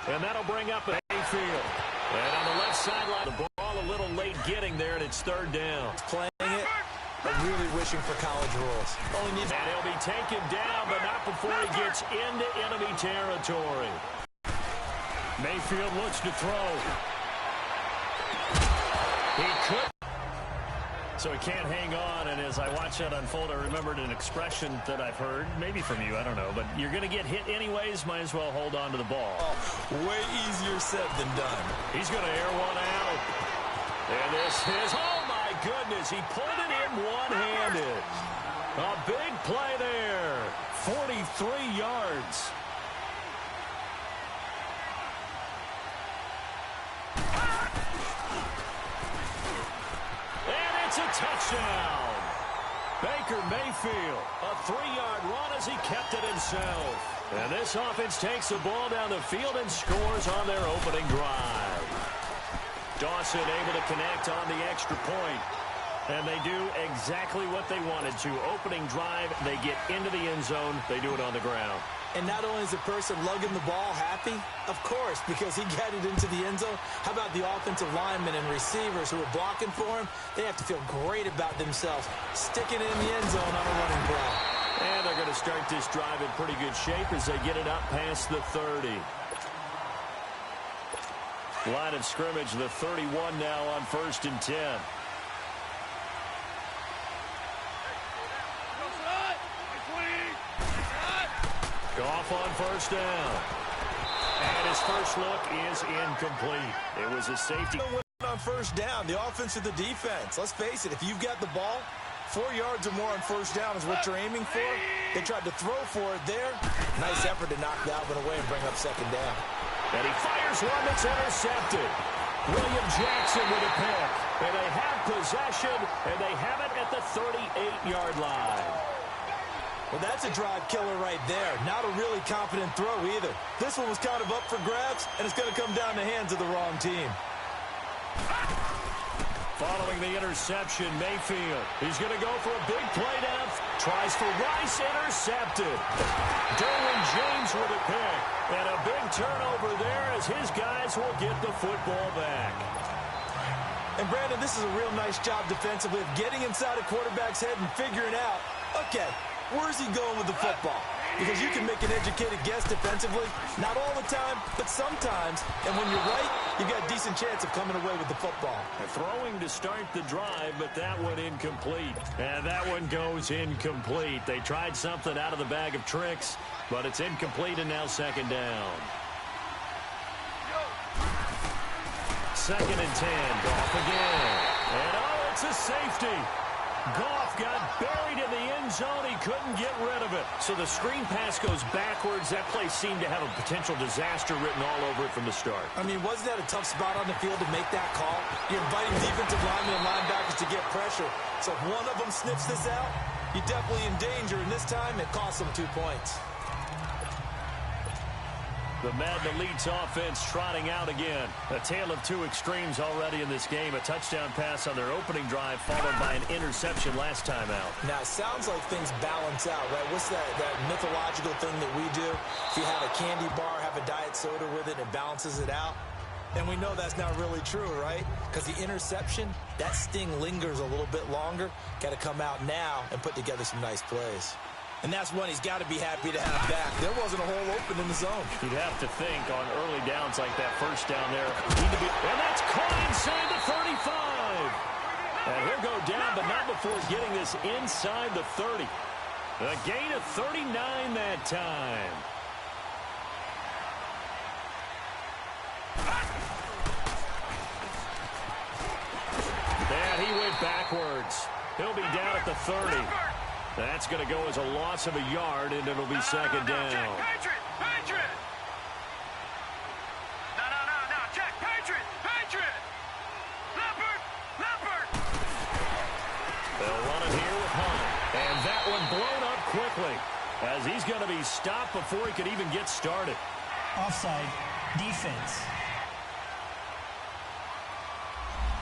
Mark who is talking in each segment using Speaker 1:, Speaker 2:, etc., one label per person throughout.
Speaker 1: And that'll bring up Mayfield. And on the left sideline, the ball a little late getting there, and it's third down.
Speaker 2: Playing it, but really wishing for college rules.
Speaker 1: And he'll be taken down, but not before he gets into enemy territory. Mayfield looks to throw. He could. So he can't hang on, and as I watch that unfold, I remembered an expression that I've heard, maybe from you, I don't know, but you're going to get hit anyways, might as well hold on to the ball.
Speaker 2: Oh, way easier said than done.
Speaker 1: He's going to air one out. And this is, oh my goodness, he pulled it in one-handed. A big play there, 43 yards. It's a touchdown. Baker Mayfield, a 3-yard run as he kept it himself. And this offense takes the ball down the field and scores on their opening drive. Dawson able to connect on the extra point. And they do exactly what they wanted to. Opening drive, they get into the end zone. They do it on the ground.
Speaker 2: And not only is the person lugging the ball happy, of course, because he got it into the end zone. How about the offensive linemen and receivers who are blocking for him? They have to feel great about themselves, sticking it in the end zone on a running play.
Speaker 1: And they're going to start this drive in pretty good shape as they get it up past the 30. Line of scrimmage, the 31 now on 1st and 10. Goff on first down. And his first look is incomplete. It was a safety.
Speaker 2: On first down, the offense or the defense. Let's face it, if you've got the ball, 4 yards or more on first down is what you're aiming for. They tried to throw for it there. Nice effort to knock that one away and bring up second down.
Speaker 1: And he fires one that's intercepted. William Jackson with a pick. And they have possession, and they have it at the 38-yard line.
Speaker 2: Well, that's a drive killer right there. Not a really confident throw either. This one was kind of up for grabs, and it's going to come down the hands of the wrong team.
Speaker 1: Following the interception, Mayfield. He's going to go for a big play down. Tries for Rice, intercepted. Derwin James with a pick. And a big turnover there as his guys will get the football back.
Speaker 2: And, Brandon, this is a real nice job defensively of getting inside a quarterback's head and figuring out, okay, where's he going with the football? Because you can make an educated guess defensively. Not all the time, but sometimes. And when you're right, you've got a decent chance of coming away with the football.
Speaker 1: Throwing to start the drive, but that one incomplete. And that one goes incomplete. They tried something out of the bag of tricks, but it's incomplete and now second down. 2nd and 10. Goff again. And oh, it's a safety. Goff got buried in the end zone. He couldn't get rid of it. So the screen pass goes backwards. That play seemed to have a potential disaster written all over it from the start.
Speaker 2: I mean, wasn't that a tough spot on the field to make that call? You're inviting defensive linemen and linebackers to get pressure. So if one of them sniffs this out, you're definitely in danger. And this time, it cost them 2 points.
Speaker 1: The Madden Elite's offense trotting out again. A tale of two extremes already in this game. A touchdown pass on their opening drive followed by an interception last time out.
Speaker 2: Now, it sounds like things balance out, right? What's that mythological thing that we do? If you have a candy bar, have a diet soda with it, it balances it out. And we know that's not really true, right? Because the interception, that sting lingers a little bit longer. Got to come out now and put together some nice plays. And that's one he's got to be happy to have back. There wasn't a hole open in the zone.
Speaker 1: You'd have to think on early downs like that first down there. And that's caught inside the 35. And he'll go down, but not before getting this inside the 30. A gain of 39 that time. And he went backwards. He'll be down at the 30. That's going to go as a loss of a yard, and it'll be second down.
Speaker 3: Jack, Patriot! No, Jack, Patriot! Leopard!
Speaker 1: They'll run it here with Hunt. And that one blown up quickly, as he's going to be stopped before he could even get started.
Speaker 4: Offside, defense.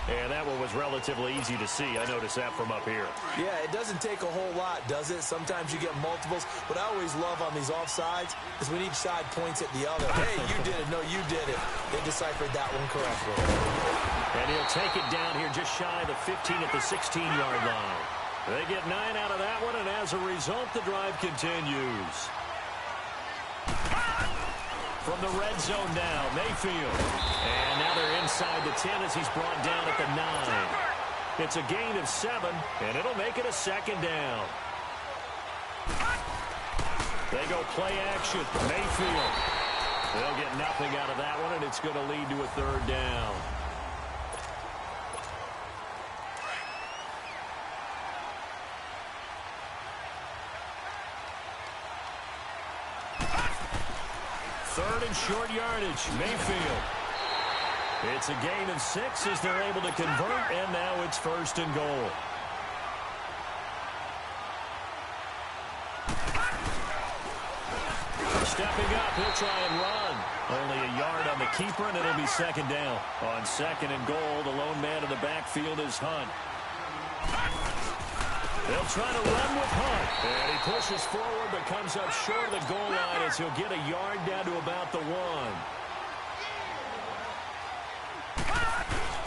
Speaker 1: And that one was relatively easy to see. I noticed that from up here.
Speaker 2: Yeah, it doesn't take a whole lot, does it? Sometimes you get multiples. What I always love on these offsides is when each side points at the other. Hey, you did it. No, you did deciphered that one correctly.
Speaker 1: And he'll take it down here just shy of the 15 at the 16-yard line. They get 9 out of that one, and as a result, the drive continues. From the red zone now, Mayfield. And now they're inside the 10 as he's brought down at the 9. It's a gain of 7, and it'll make it a second down. They go play action. Mayfield. They'll get nothing out of that one, and it's going to lead to a third down. Third and short yardage. Mayfield. It's a gain of 6 as they're able to convert, and now it's first and goal. Stepping up, he'll try and run. Only a yard on the keeper, and it'll be second down. On second and goal, the lone man in the backfield is Hunt. They'll try to run with Hunt. And he pushes forward, but comes up short of the goal line as he'll get a yard down to about the 1.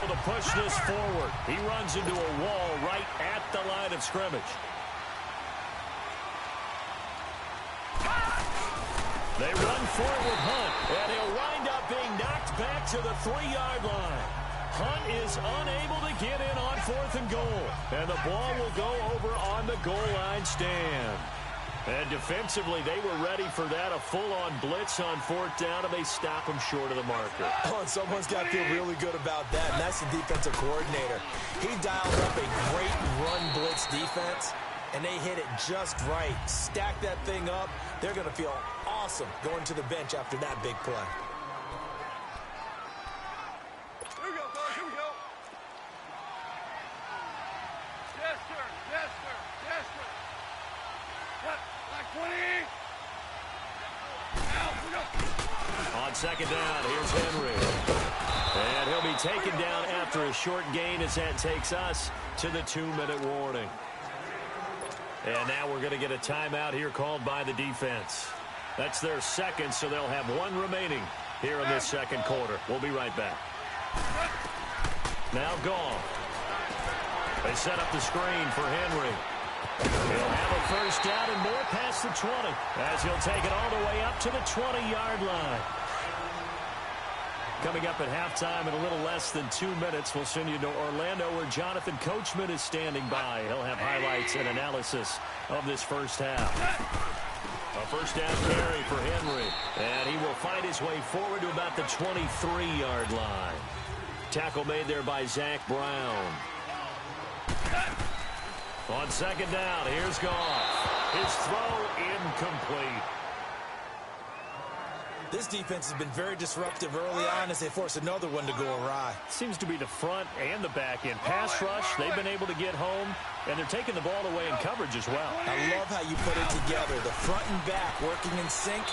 Speaker 1: To push this forward, he runs into a wall right at the line of scrimmage. They run for it with Hunt, and he'll wind up being knocked back to the 3-yard line. Hunt is unable to get in on 4th and goal, and the ball will go over on the goal line stand. And defensively, they were ready for that, a full-on blitz on 4th down, and they stop him short of the marker.
Speaker 2: Oh, and someone's got to feel really good about that, and that's the defensive coordinator. He dialed up a great run blitz defense, and they hit it just right. Stack that thing up. They're going to feel awesome going to the bench after that big play.
Speaker 3: Here we go, fellas. Here we go. Yes, sir. Yes, sir. Yes, sir. Yep. Like 20. Now, we go.
Speaker 1: On second down, here's Henry. And he'll be taken down after a short gain as that takes us to the 2-minute warning. And now we're going to get a timeout here called by the defense. That's their second, so they'll have 1 remaining here in this second quarter. We'll be right back. Now gone. They set up the screen for Henry. He'll have a first down and more past the 20 as he'll take it all the way up to the 20-yard line. Coming up at halftime in a little less than 2 minutes, we'll send you to Orlando where Jonathan Coachman is standing by. He'll have highlights and analysis of this first half. A first down carry for Henry, and he will find his way forward to about the 23-yard line. Tackle made there by Zach Brown. On second down, here's Goff. His throw incomplete.
Speaker 2: This defense has been very disruptive early on as they force another one to go awry.
Speaker 1: Seems to be the front and the back end. Pass rush, they've been able to get home, and they're taking the ball away in coverage as well.
Speaker 2: I love how you put it together. The front and back working in sync,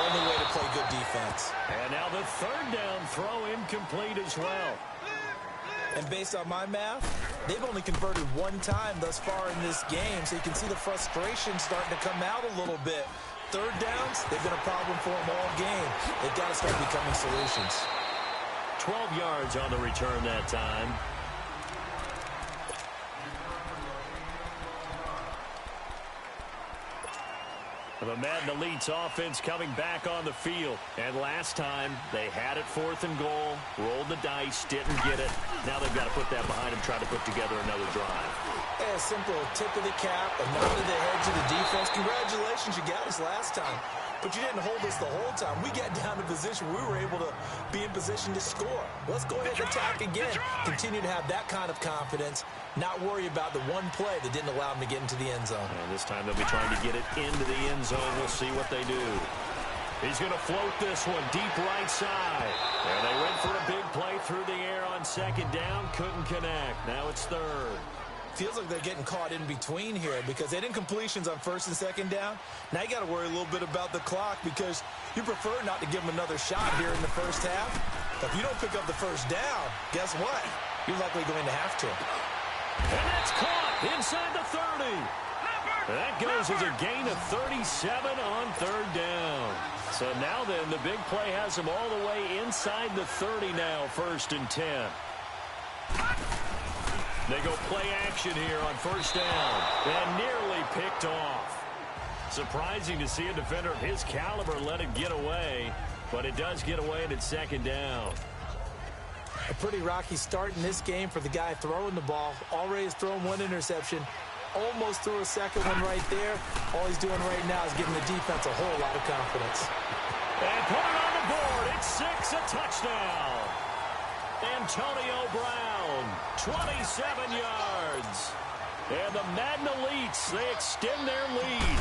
Speaker 2: only way to play good defense.
Speaker 1: And now the third down throw incomplete as well.
Speaker 2: And based on my math, they've only converted 1 time thus far in this game, so you can see the frustration starting to come out a little bit. Third downs, they've been a problem for them all game. They've got to start becoming solutions.
Speaker 1: 12 yards on the return that time. The Madden Elite's offense coming back on the field. And last time, they had it 4th and goal, rolled the dice, didn't get it. Now they've got to put that behind them, try to put together another drive.
Speaker 2: A simple tip of the cap, a nod of the head to the defense. Congratulations, you got us last time. But you didn't hold us the whole time. We got down to position. We were able to be in position to score. Let's go ahead and attack again. Continue to have that kind of confidence. Not worry about the one play that didn't allow them to get into the end zone.
Speaker 1: And this time they'll be trying to get it into the end zone. We'll see what they do. He's going to float this one deep right side. And they went for a big play through the air on second down. Couldn't connect. Now it's third.
Speaker 2: Feels like they're getting caught in between here because they didn't completions on first and second down. Now you got to worry a little bit about the clock because you prefer not to give them another shot here in the first half. But if you don't pick up the first down, guess what? You're likely going to have to.
Speaker 1: And that's caught inside the 30.
Speaker 3: Number
Speaker 1: That goes as a gain of 37 on third down. So now then, the big play has them all the way inside the 30 now, 1st and 10. They go play action here on 1st down and nearly picked off. Surprising to see a defender of his caliber let it get away, but it does get away and it's 2nd down.
Speaker 2: A pretty rocky start in this game for the guy throwing the ball. Already has thrown 1 interception. Almost threw a second one right there. All he's doing right now is giving the defense a whole lot of confidence.
Speaker 1: And put it on the board. It's 6, a touchdown. Antonio Brown, 27 yards. And the Madden Elites, they extend their lead.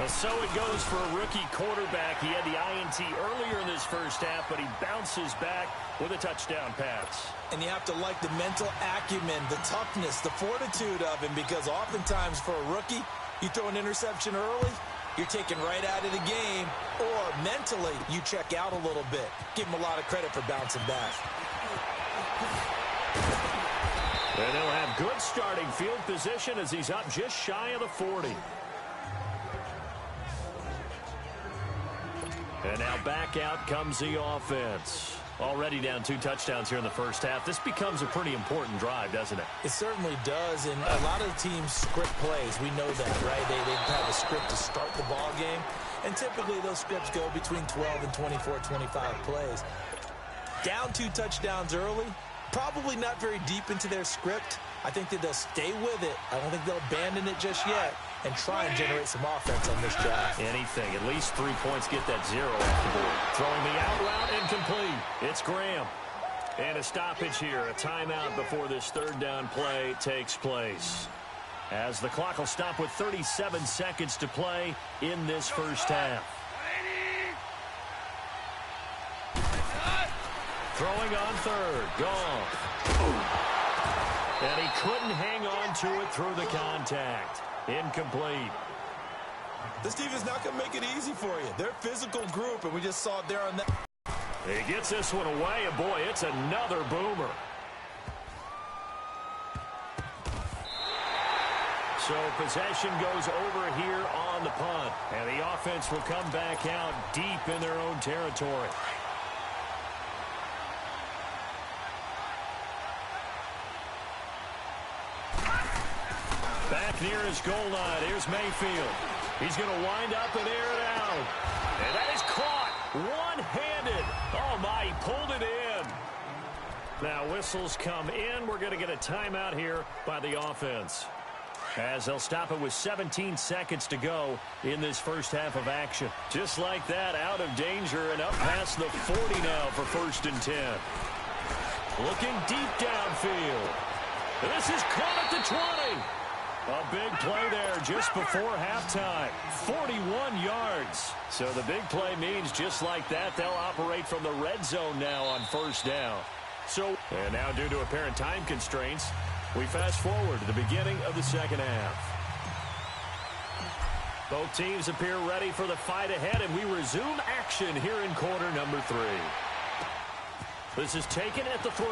Speaker 1: So it goes for a rookie quarterback. He had the INT earlier in this first half, but he bounces back with a touchdown pass.
Speaker 2: And you have to like the mental acumen, the toughness, the fortitude of him, because oftentimes for a rookie, you throw an interception early, you're taken right out of the game, or mentally you check out a little bit. Give him a lot of credit for bouncing back.
Speaker 1: And they'll have good starting field position as he's up just shy of the 40. And now back out comes the offense. Already down 2 touchdowns here in the first half. This becomes a pretty important drive, doesn't it?
Speaker 2: It certainly does, and a lot of the teams script plays. We know that, right? They have a script to start the ball game, and typically those scripts go between 12 and 24, 25 plays. Down 2 touchdowns early, probably not very deep into their script. I think that they'll stay with it. I don't think they'll abandon it just yet and try and generate some offense on this drive.
Speaker 1: Anything. At least 3 points, get that 0 off the board. Throwing the out route, incomplete. It's Graham. And a stoppage here, a timeout before this 3rd down play takes place. As the clock will stop with 37 seconds to play in this first half. Throwing on 3rd. Goff. And he couldn't hang on to it through the contact. Incomplete.
Speaker 2: This team is not going to make it easy for you. They're a physical group, and we just saw it there on that.
Speaker 1: He gets this one away, and boy, it's another boomer. So possession goes over here on the punt, and the offense will come back out deep in their own territory. Back near his goal line. Here's Mayfield. He's going to wind up and air it out. And that is caught one-handed. Oh, my, he pulled it in. Now whistles come in. We're going to get a timeout here by the offense, as they'll stop it with 17 seconds to go in this first half of action. Just like that, out of danger and up past the 40 now for 1st and 10. Looking deep downfield. This is caught at the 20. A big play there just before halftime. 41 yards. So the big play means just like that, they'll operate from the red zone now on 1st down. And now due to apparent time constraints, we fast forward to the beginning of the 2nd half. Both teams appear ready for the fight ahead, and we resume action here in quarter number 3. This is taken at the 3.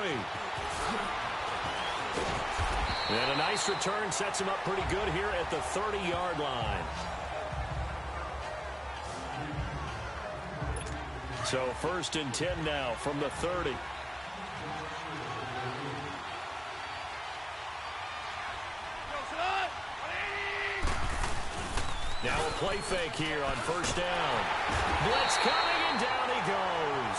Speaker 1: And a nice return sets him up pretty good here at the 30-yard line. So 1st and 10 now from the 30. Now a play fake here on 1st down. Blitz coming, and down he goes.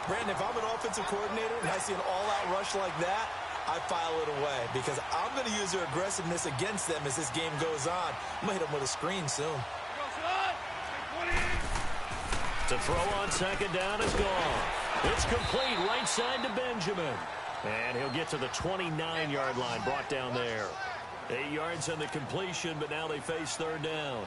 Speaker 2: Brandon, if I'm an offensive coordinator and I see an all-out rush like that, I file it away because I'm going to use their aggressiveness against them as this game goes on. I'm going to hit them with a screen soon.
Speaker 1: To throw on 2nd down is gone. It's complete right side to Benjamin. And he'll get to the 29-yard line, brought down there. 8 yards on the completion, but now they face 3rd down.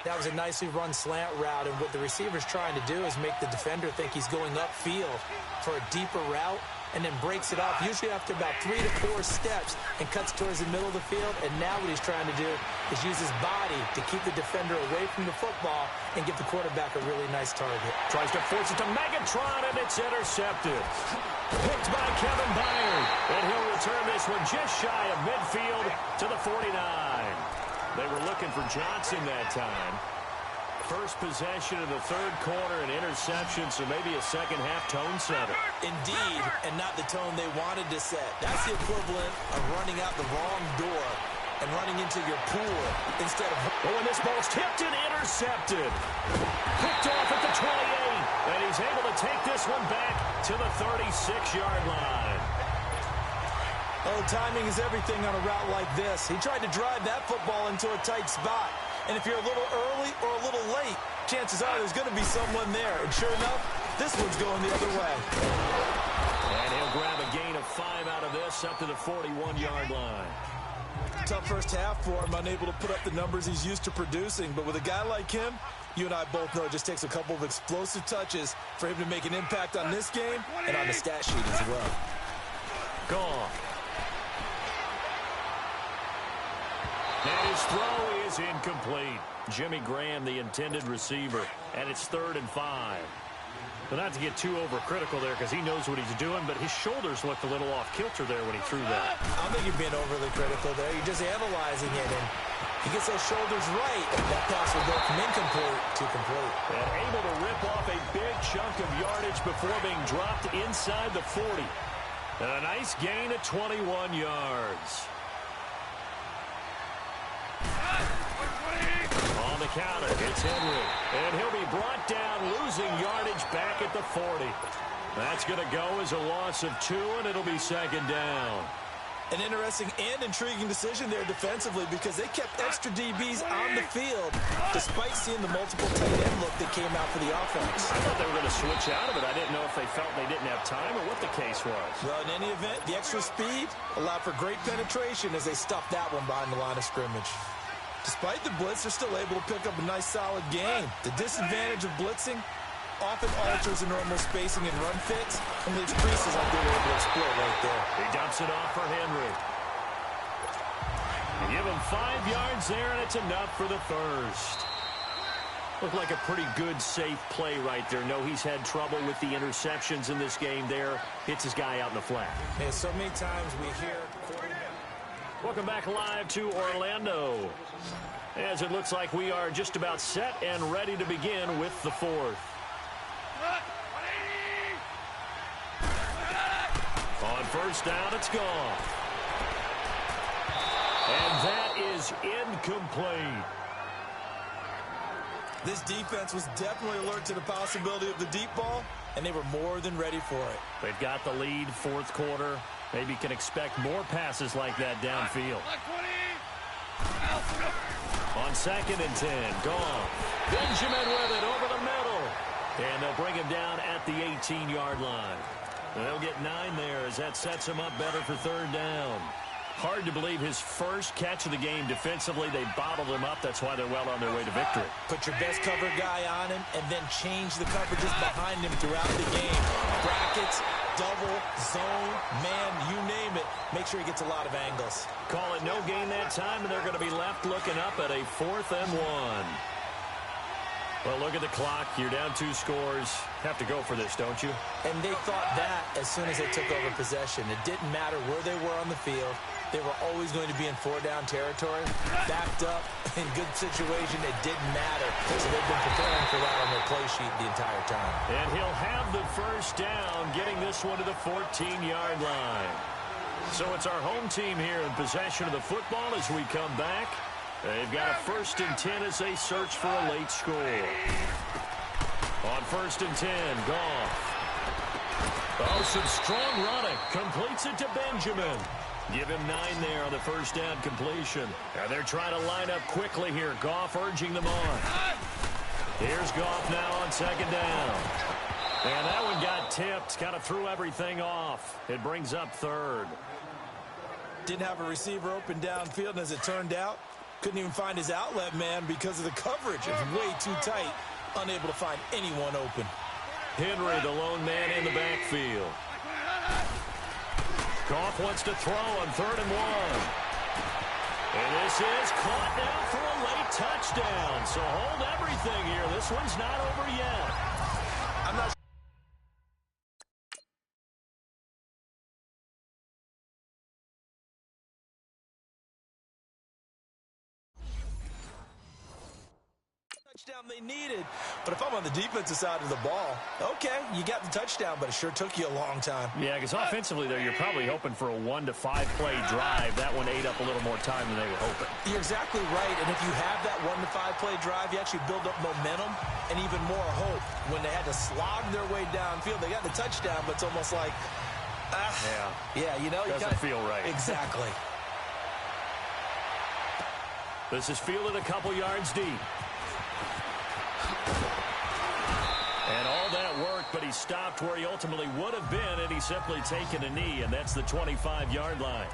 Speaker 2: That was a nicely run slant route, and what the receiver's trying to do is make the defender think he's going upfield for a deeper route. and then breaks it off, usually after about 3 to 4 steps, and cuts towards the middle of the field. And now what he's trying to do is use his body to keep the defender away from the football and give the quarterback a really nice target.
Speaker 1: Tries to force it to Megatron, and it's intercepted. Picked by Kevin Byard, and he'll return this one just shy of midfield to the 49. They were looking for Johnson that time. First possession of the third quarter, an interception, so maybe a second-half tone setter.
Speaker 2: Indeed, and not the tone they wanted to set. That's the equivalent of running out the wrong door and running into your pool instead of...
Speaker 1: Oh, and this ball's tipped and intercepted. Picked off at the 28, and he's able to take this one back to the 36-yard line.
Speaker 2: Oh, timing is everything on a route like this. He tried to drive that football into a tight spot. And if you're a little early or a little late, chances are there's going to be someone there. And sure enough, this one's going the other way.
Speaker 1: And he'll grab a gain of 5 out of this up to the 41-yard line.
Speaker 2: Tough first half for him, unable to put up the numbers he's used to producing. But with a guy like him, you and I both know it just takes a couple of explosive touches for him to make an impact on this game and on the stat sheet as well.
Speaker 1: Gone. And his throw is incomplete. Jimmy Graham, the intended receiver, and it's 3rd and 5. But not to get too overcritical there because he knows what he's doing, but his shoulders looked a little off kilter there when he threw that.
Speaker 2: I don't think you're being overly critical there. You're just analyzing it, and he gets those shoulders right. That pass will go from incomplete to complete.
Speaker 1: And able to rip off a big chunk of yardage before being dropped inside the 40. And a nice gain at 21 yards. On the counter, it's Henry. And he'll be brought down, losing yardage back at the 40. That's going to go as a loss of 2, and it'll be 2nd down.
Speaker 2: An interesting and intriguing decision there defensively because they kept extra DBs on the field despite seeing the multiple tight end look that came out for the offense.
Speaker 1: I thought they were going to switch out of it. I didn't know if they felt they didn't have time or what the case was.
Speaker 2: Well, in any event, the extra speed allowed for great penetration as they stuffed that one behind the line of scrimmage. Despite the blitz, they're still able to pick up a nice solid gain. The disadvantage of blitzing often alters the normal spacing and run fits and leaves creases like they were able to exploit right there.
Speaker 1: He dumps it off for Henry. You give him 5 yards there, and it's enough for the first. Looked like a pretty good, safe play right there. No, he's had trouble with the interceptions in this game there. Hits his guy out in the flat.
Speaker 2: And so many times we hear...
Speaker 1: Welcome back live to Orlando. As it looks like we are just about set and ready to begin with the 4th. On first down, it's gone. And that is incomplete.
Speaker 2: This defense was definitely alert to the possibility of the deep ball, and they were more than ready for it.
Speaker 1: They've got the lead, 4th quarter. Maybe can expect more passes like that downfield. On 2nd and 10, gone. Benjamin with it over the middle. And they'll bring him down at the 18-yard line. They'll get 9 there as that sets him up better for 3rd down. Hard to believe his first catch of the game defensively. They bottled him up. That's why they're well on their way to victory.
Speaker 2: Put your best cover guy on him and then change the coverages behind him throughout the game. Brackets, double, zone, man, you name it. Make sure he gets a lot of angles.
Speaker 1: Call it no gain that time, and they're going to be left looking up at a 4th and 1. Well, look at the clock. You're down 2 scores. Have to go for this, don't you?
Speaker 2: And they thought that as soon as they took over possession. It didn't matter where they were on the field. They were always going to be in 4-down territory. Backed up, in good situation, it didn't matter. So they've been preparing for that on their play sheet the entire time.
Speaker 1: And he'll have the first down, getting this one to the 14-yard line. So it's our home team here in possession of the football as we come back. They've got a 1st and 10 as they search for a late score. On 1st and 10, Goff. Oh, some strong running. Completes it to Benjamin. Give him 9 there on the first down completion. And they're trying to line up quickly here. Goff urging them on. Here's Goff now on 2nd down. And that one got tipped. Kind of threw everything off. It brings up 3rd.
Speaker 2: Didn't have a receiver open downfield, and as it turned out, couldn't even find his outlet man because of the coverage. It was way too tight. Unable to find anyone open.
Speaker 1: Henry, the lone man in the backfield. Goff wants to throw on 3rd and 1. And this is caught now for a late touchdown. So hold everything here. This one's not over yet.
Speaker 2: I'm not touchdown they needed. But if I'm on the defensive side of the ball, okay, you got the touchdown, but it sure took you a long time.
Speaker 1: Yeah, because offensively, though, you're probably hoping for a 1 to 5 play drive. That one ate up a little more time than they were hoping.
Speaker 2: You're exactly right, and if you have that 1 to 5 play drive, you actually build up momentum and even more hope. When they had to slog their way downfield, they got the touchdown, but it's almost like, yeah, you know,
Speaker 1: doesn't feel right.
Speaker 2: Exactly.
Speaker 1: This is fielded a couple yards deep. And all that work, but he stopped where he ultimately would have been, and he's simply taken a knee, and that's the 25-yard line.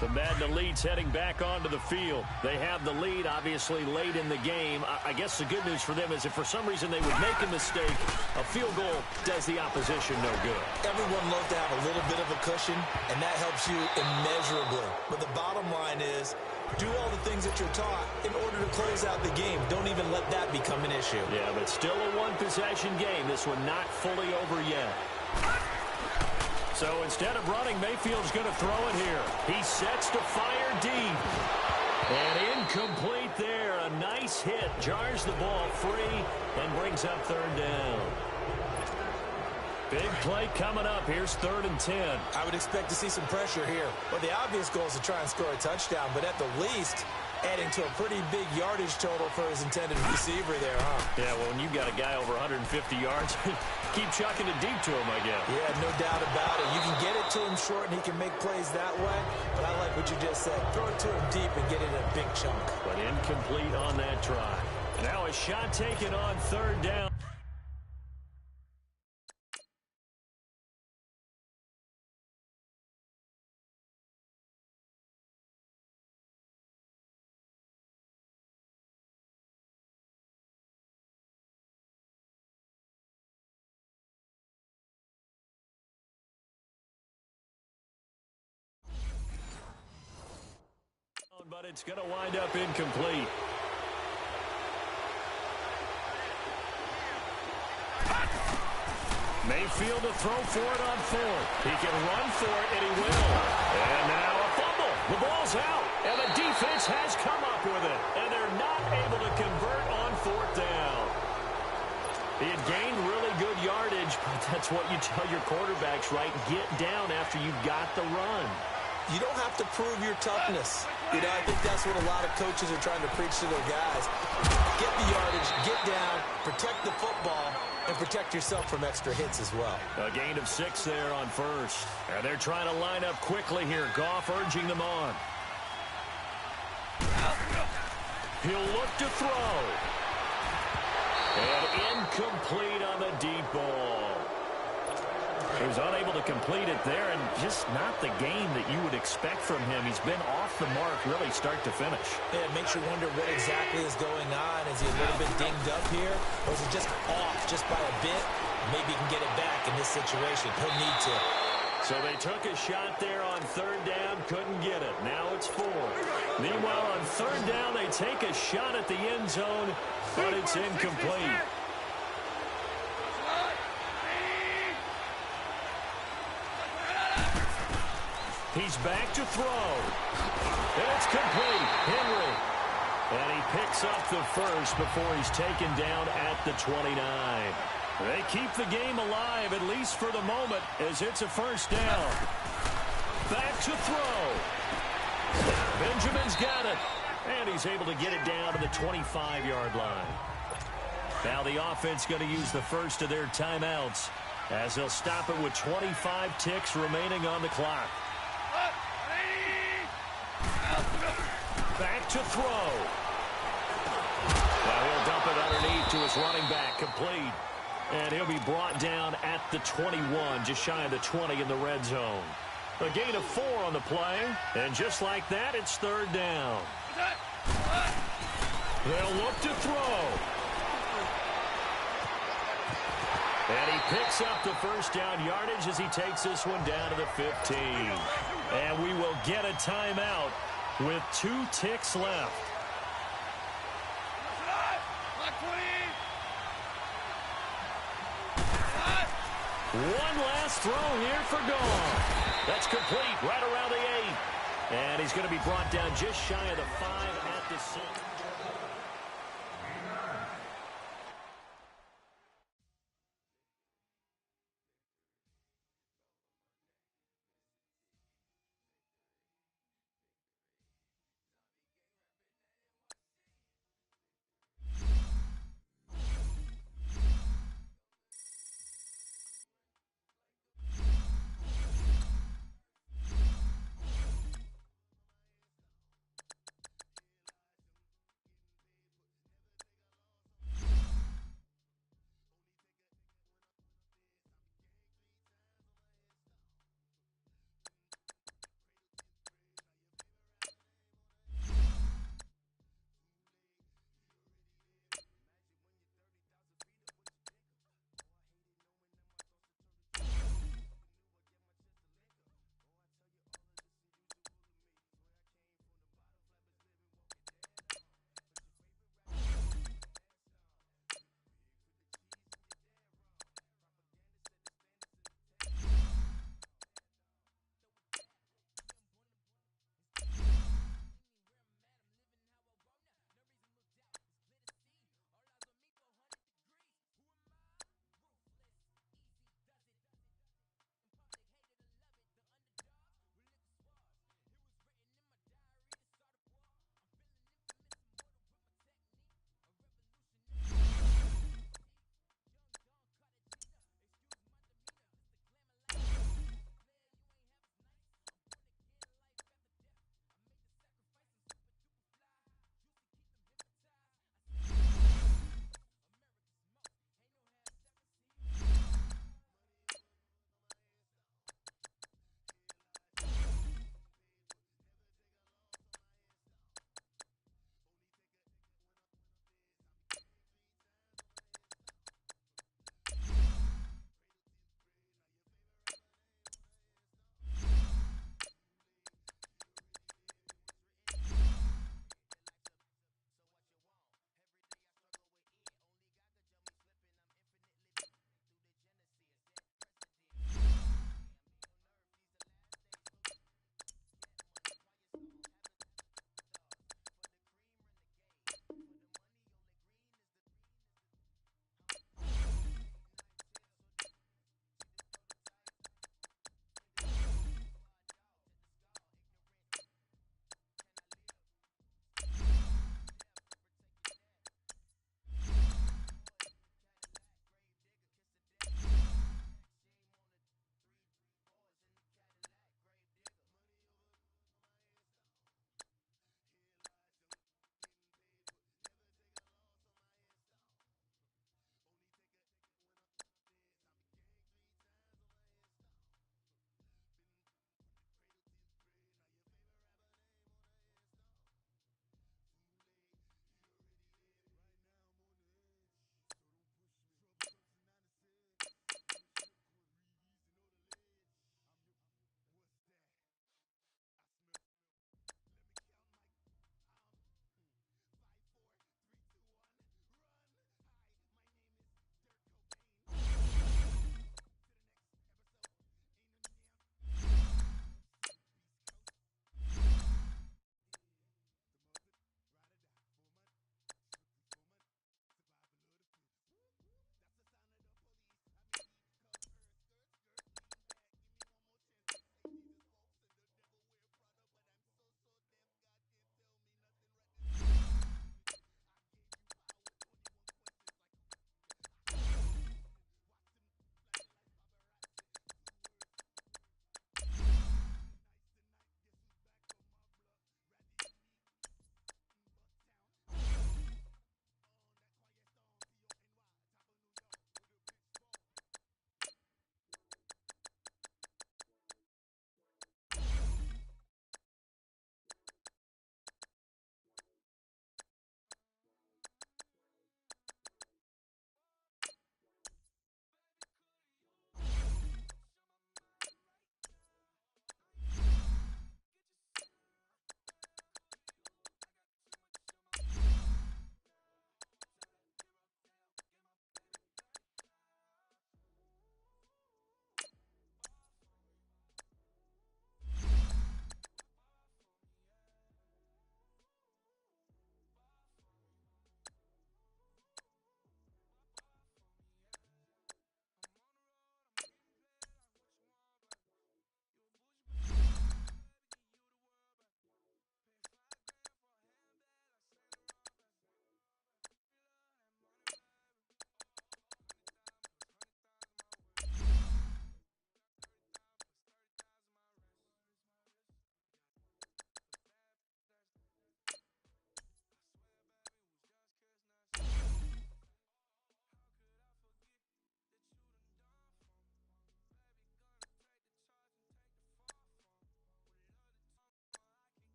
Speaker 1: The Madden Elite's heading back onto the field. They have the lead, obviously, late in the game. I guess the good news for them is if for some reason they would make a mistake, a field goal does the opposition no good.
Speaker 2: Everyone loves to have a little bit of a cushion, and that helps you immeasurably. But the bottom line is, do all the things that you're taught in order to close out the game. Don't even let that become an issue.
Speaker 1: Yeah, but still a one-possession game. This one not fully over yet. So instead of running, Mayfield's going to throw it here. He sets to fire deep. And incomplete there. A nice hit. Jars the ball free and brings up 3rd down. Big play coming up. Here's 3rd and 10.
Speaker 2: I would expect to see some pressure here. Well, the obvious goal is to try and score a touchdown, but at the least, adding to a pretty big yardage total for his intended receiver there, huh?
Speaker 1: Yeah, well, when you've got a guy over 150 yards, keep chucking it deep to him, I guess.
Speaker 2: Yeah, no doubt about it. You can get it to him short, and he can make plays that way, but I like what you just said. Throw it to him deep and get it in a big chunk.
Speaker 1: But incomplete on that try. Now a shot taken on 3rd down. But it's going to wind up incomplete. Mayfield to throw for it on 4th. He can run for it, and he will. And now a fumble. The ball's out, and the defense has come up with it. And they're not able to convert on 4th down. He had gained really good yardage, but that's what you tell your quarterbacks, right? Get down after you've got the run.
Speaker 2: You don't have to prove your toughness. You know, I think that's what a lot of coaches are trying to preach to their guys. Get the yardage, get down, protect the football, and protect yourself from extra hits as well.
Speaker 1: A gain of 6 there on 1st. And they're trying to line up quickly here. Goff urging them on. He'll look to throw. And incomplete on the deep ball. He was unable to complete it there, and just not the game that you would expect from him. He's been off the mark really start to finish.
Speaker 2: Yeah, it makes you wonder what exactly is going on. Is he a little bit dinged up here, or is he just off just by a bit? Maybe he can get it back in this situation. He'll need to.
Speaker 1: So they took a shot there on 3rd down, couldn't get it. Now it's 4. Meanwhile, on 3rd down, they take a shot at the end zone, but it's incomplete. He's back to throw. And it's complete. Henry. And he picks up the first before he's taken down at the 29. They keep the game alive, at least for the moment, as it's a 1st down. Back to throw. Benjamin's got it. And he's able to get it down to the 25-yard line. Now the offense going to use the first of their timeouts as they'll stop it with 25 ticks remaining on the clock. Back to throw. Now he'll dump it underneath to his running back, complete. And he'll be brought down at the 21, just shy of the 20 in the red zone. A gain of 4 on the play, and just like that, it's 3rd down. They'll look to throw. And he picks up the first down yardage as he takes this one down to the 15. And we will get a timeout with 2 ticks left. One last throw here for Gone. That's complete right around the 8. And he's going to be brought down just shy of the 5 at the 6.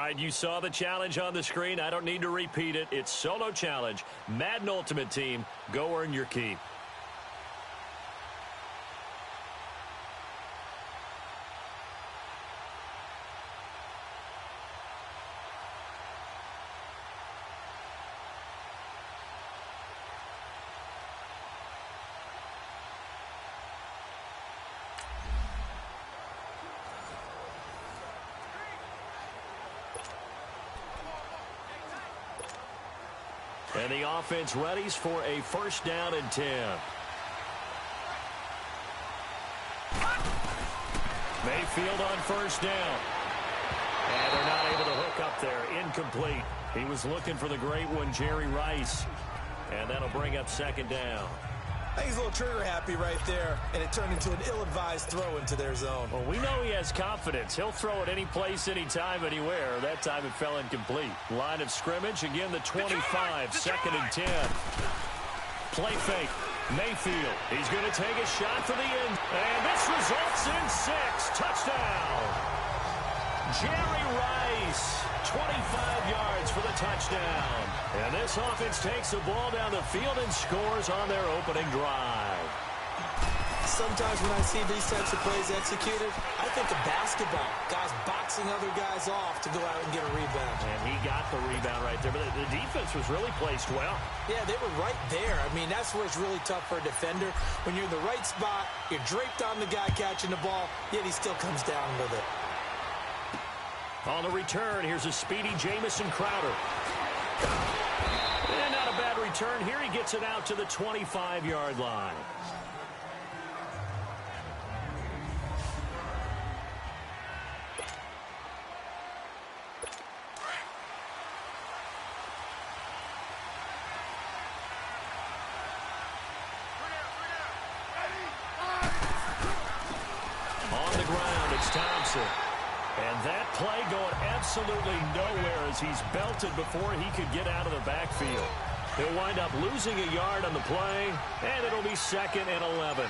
Speaker 1: right, you saw the challenge on the screen. I don't need to repeat it. It's solo challenge. Madden Ultimate Team, go earn your keep. And the offense readies for a first down and 10. Mayfield on first down. And they're not able to hook up there. Incomplete. He was looking for the great one, Jerry Rice. And that'll bring up second down.
Speaker 2: I think he's a little trigger happy right there, and it turned into an ill-advised throw into their zone.
Speaker 1: Well, we know he has confidence. He'll throw it any place, anytime, anywhere. That time it fell incomplete. Line of scrimmage, again the 25, second and 10. Play fake. Mayfield, he's going to take a shot for the end. And this results in 6. Touchdown. Jerry Rice, 25 yards for the touchdown. And this offense takes the ball down the field and scores on their opening drive.
Speaker 2: Sometimes when I see these types of plays executed, I think of basketball. Guys boxing other guys off to go out and get a rebound.
Speaker 1: And he got the rebound right there. But the defense was really placed well.
Speaker 2: Yeah, they were right there. I mean, that's where it's really tough for a defender. When you're in the right spot, you're draped on the guy catching the ball, yet he still comes down with it.
Speaker 1: On the return, here's a speedy Jamison Crowder. And not a bad return here. He gets it out to the 25-yard line. On the ground, it's Thompson. And that play going absolutely nowhere as he's belted before he could get out of the backfield. He'll wind up losing a yard on the play, and it'll be second and 11.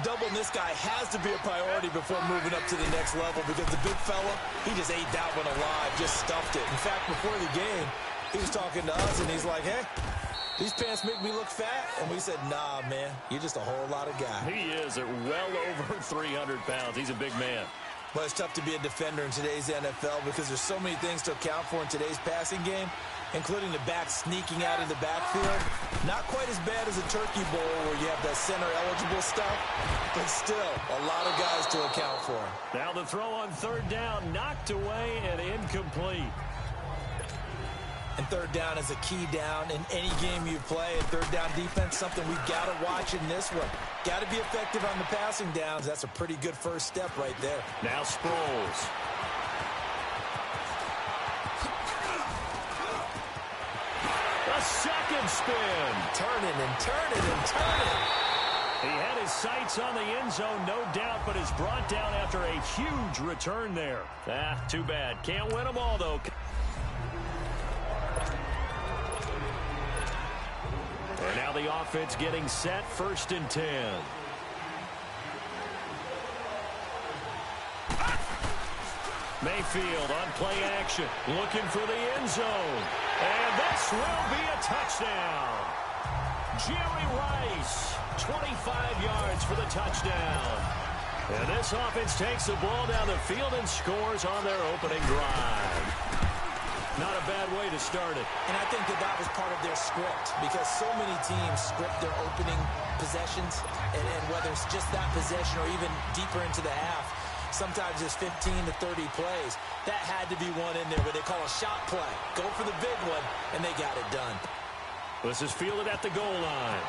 Speaker 2: Doubling this guy has to be a priority before moving up to the next level because the big fella, he just ate that one alive, just stuffed it. In fact, before the game, he was talking to us, and he's like, hey, these pants make me look fat. And we said, nah, man, you're just a whole lot of guy.
Speaker 1: He is at well over 300 pounds. He's a big man.
Speaker 2: But it's tough to be a defender in today's NFL because there's so many things to account for in today's passing game, including the back sneaking out of the backfield. Not quite as bad as a turkey bowl where you have that center-eligible stuff, but still a lot of guys to account for.
Speaker 1: Now the throw on third down, knocked away and incomplete.
Speaker 2: And third down is a key down in any game you play. And third down defense, something we've got to watch in this one. Got to be effective on the passing downs. That's a pretty good first step right there.
Speaker 1: Now Sproles. A second spin.
Speaker 2: Turning and turning and turning.
Speaker 1: He had his sights on the end zone, no doubt, but is brought down after a huge return there. Too bad. Can't win them all, though. And now the offense getting set, first and 10. Mayfield on play action, looking for the end zone. And this will be a touchdown. Jerry Rice, 25 yards for the touchdown. And this offense takes the ball down the field and scores on their opening drive. Not a bad way to start it.
Speaker 2: And I think that was part of their script because so many teams script their opening possessions, and whether it's just that possession or even deeper into the half, sometimes it's 15 to 30 plays. That had to be one in there where they call a shot play. Go for the big one, and they got it done.
Speaker 1: This is fielded at the goal line.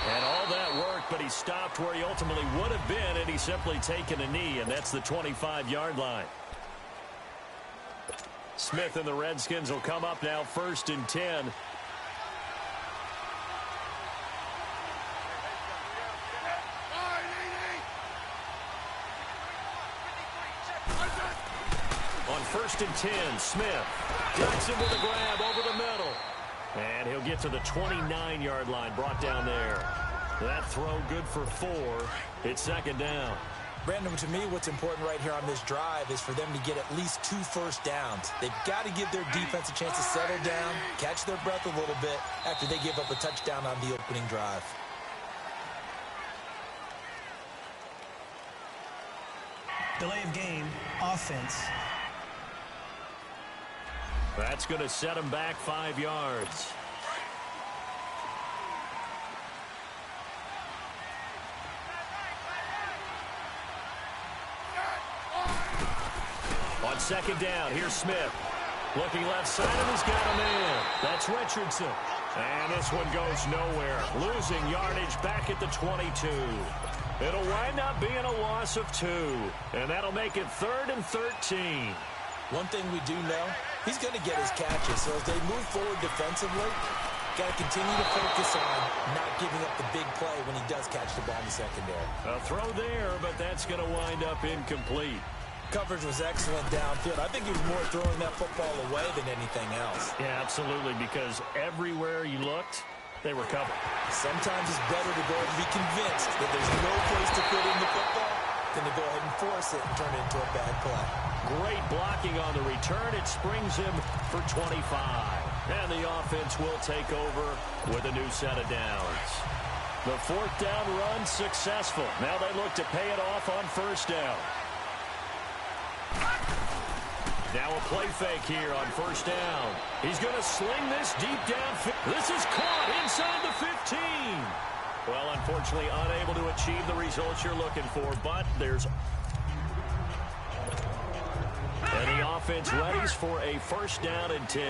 Speaker 1: And all that work, but he stopped where he ultimately would have been, and he's simply taken a knee, and that's the 25-yard line. Smith and the Redskins will come up now, first and 10. On first and 10, Smith ducks him with a grab over the middle. And he'll get to the 29-yard line, brought down there. That throw good for 4. It's second down.
Speaker 2: Brandon, to me, what's important right here on this drive is for them to get at least 2 first downs. They've got to give their defense a chance to settle down, catch their breath a little bit after they give up a touchdown on the opening drive.
Speaker 4: Delay of game, offense.
Speaker 1: That's going to set him back 5 yards. On second down, here's Smith. Looking left side, and he's got a man. That's Richardson. And this one goes nowhere. Losing yardage back at the 22. It'll wind up being a loss of 2. And that'll make it 3rd and 13.
Speaker 2: One thing we do know, he's going to get his catches. So as they move forward defensively, got to continue to focus on not giving up the big play when he does catch the ball in the secondary.
Speaker 1: A throw there, but that's going to wind up incomplete.
Speaker 2: Coverage was excellent downfield. I think he was more throwing that football away than anything else.
Speaker 1: Yeah, absolutely, because everywhere you looked, they were covered.
Speaker 2: Sometimes it's better to go and be convinced that there's no place to put in the football than to go ahead and force it and turn it into a bad play.
Speaker 1: Great blocking on the return. It springs him for 25. And the offense will take over with a new set of downs. The 4th down run successful. Now they look to pay it off on 1st down. Now a play fake here on 1st down. He's going to sling this deep down. This is caught inside the 15. Well, unfortunately, unable to achieve the results you're looking for, but there's... And the offense readies for a 1st down and 10.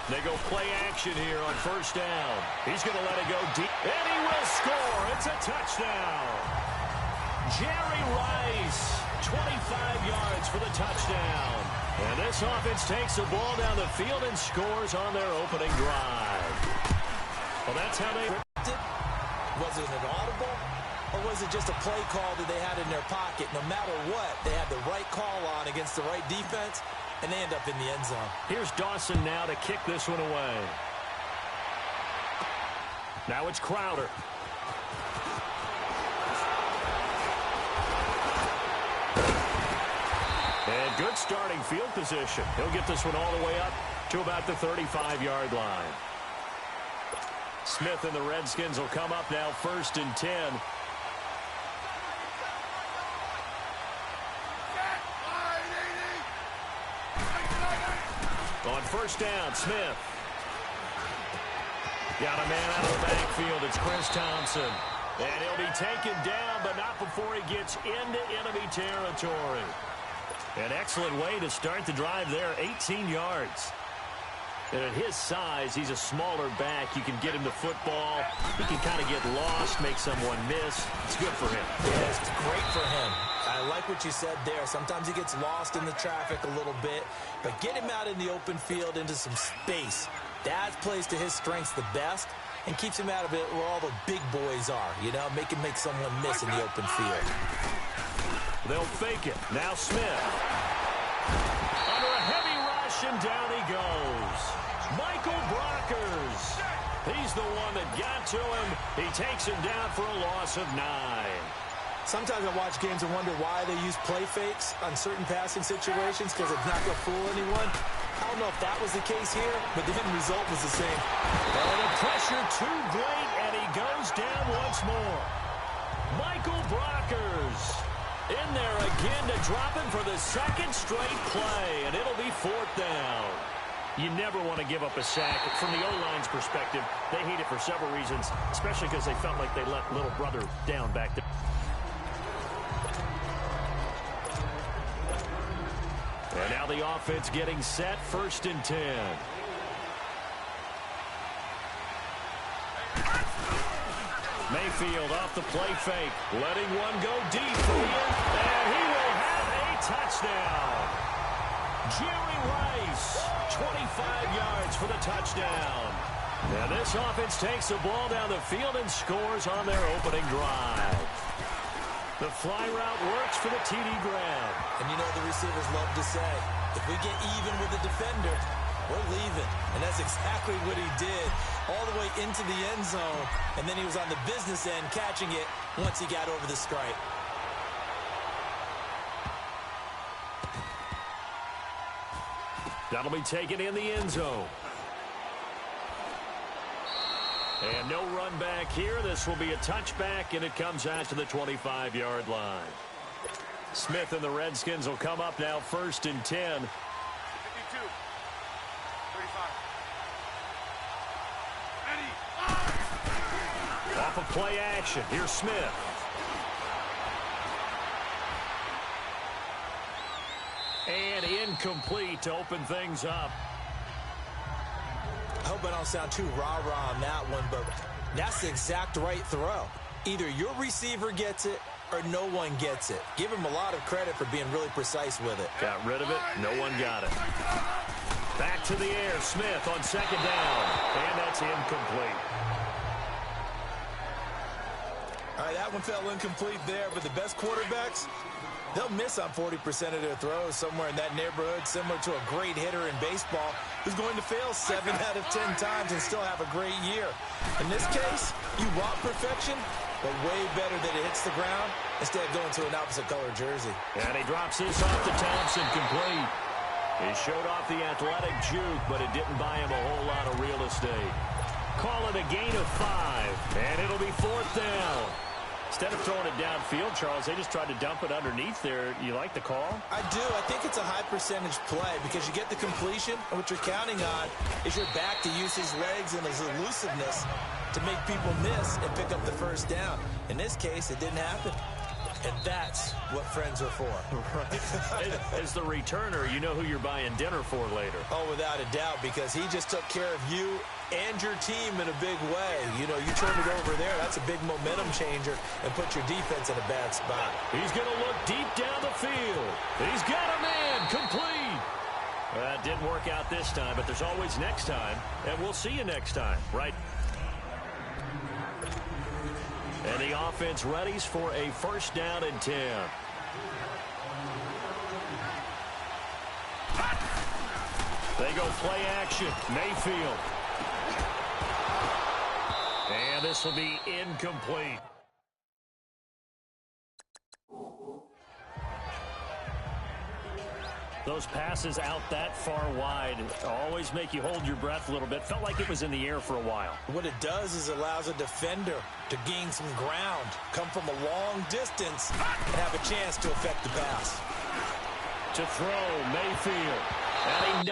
Speaker 1: They go play action here on 1st down. He's going to let it go deep. And he will score. It's a touchdown. Jerry Rice, 25 yards for the touchdown. And this offense takes the ball down the field and scores on their opening drive. Well, that's how they...
Speaker 2: Was it an audible, or was it just a play call that they had in their pocket? No matter what, they had the right call on against the right defense, and they end up in the end zone.
Speaker 1: Here's Dawson now to kick this one away. Now it's Crowder. And good starting field position. He'll get this one all the way up to about the 35-yard line. Smith and the Redskins will come up now 1st and 10. On 1st down, Smith. Got a man out of the backfield. It's Chris Thompson. And he'll be taken down, but not before he gets into enemy territory. An excellent way to start the drive there, 18 yards. And at his size, he's a smaller back. You can get him the football. He can kind of get lost, make someone miss. It's good for him.
Speaker 2: Yeah, it's great for him. I like what you said there. Sometimes he gets lost in the traffic a little bit, but get him out in the open field into some space. That plays to his strengths the best and keeps him out of it where all the big boys are, you know, make someone miss in the open field.
Speaker 1: They'll fake it. Now Smith. Under a heavy rush, and down he goes. Michael Brockers. He's the one that got to him. He takes him down for a loss of 9.
Speaker 2: Sometimes I watch games and wonder why they use play fakes on certain passing situations, because it's not going to fool anyone. I don't know if that was the case here, but the end result was the same.
Speaker 1: Oh, the pressure too great, and he goes down once more. Michael Brockers in there again to drop him for the 2nd straight play, and it'll be 4th down. You never want to give up a sack. From the O-line's perspective, they hate it for several reasons, especially because they felt like they let little brother down back there. And now the offense getting set, 1st and 10. Mayfield off the play fake, letting one go deep for the end, and he will have a touchdown. Jerry Rice, 25 yards for the touchdown. And this offense takes the ball down the field and scores on their opening drive. The fly route works for the TD grab.
Speaker 2: And you know the receivers love to say, if we get even with the defender, we're leaving. And that's exactly what he did, all the way into the end zone. And then he was on the business end catching it once he got over the stripe.
Speaker 1: That'll be taken in the end zone. And no run back here. This will be a touchback, and it comes out to the 25-yard line. Smith and the Redskins will come up now 1st and 10.
Speaker 3: 52. 35. Ready.
Speaker 1: Off of play action. Here's Smith. And incomplete to open things up.
Speaker 2: I hope I don't sound too rah-rah on that one, but that's the exact right throw. Either your receiver gets it or no one gets it. Give him a lot of credit for being really precise with it.
Speaker 1: Got rid of it. No one got it. Back to the air. Smith on 2nd down. And that's incomplete.
Speaker 2: All right, that one fell incomplete there, but the best quarterbacks, they'll miss on 40% of their throws somewhere in that neighborhood, similar to a great hitter in baseball who's going to fail 7 out of 10 times and still have a great year. In this case, you want perfection, but way better that it hits the ground instead of going to an opposite color jersey.
Speaker 1: And he drops this off to Thompson, complete. He showed off the athletic juke, but it didn't buy him a whole lot of real estate. Call it a gain of 5, and it'll be 4th down. Instead of throwing it downfield, Charles, they just tried to dump it underneath there. You like the call?
Speaker 2: I do. I think it's a high percentage play because you get the completion, and what you're counting on is your back to use his legs and his elusiveness to make people miss and pick up the 1st down. In this case, it didn't happen. And that's what friends are for.
Speaker 1: Right. As the returner, you know who you're buying dinner for later.
Speaker 2: Oh, without a doubt, because he just took care of you and your team in a big way. You know, you turn it over there, that's a big momentum changer and put your defense in a bad spot.
Speaker 1: He's going to look deep down the field. He's got a man, complete. It didn't work out this time, but there's always next time, and we'll see you next time, right? And the offense readies for a 1st down and 10. They go play action. Mayfield. And this will be incomplete. Those passes out that far wide always make you hold your breath a little bit. Felt like it was in the air for a while.
Speaker 2: What it does is allows a defender to gain some ground, come from a long distance, and have a chance to affect the pass.
Speaker 1: To throw, Mayfield. And he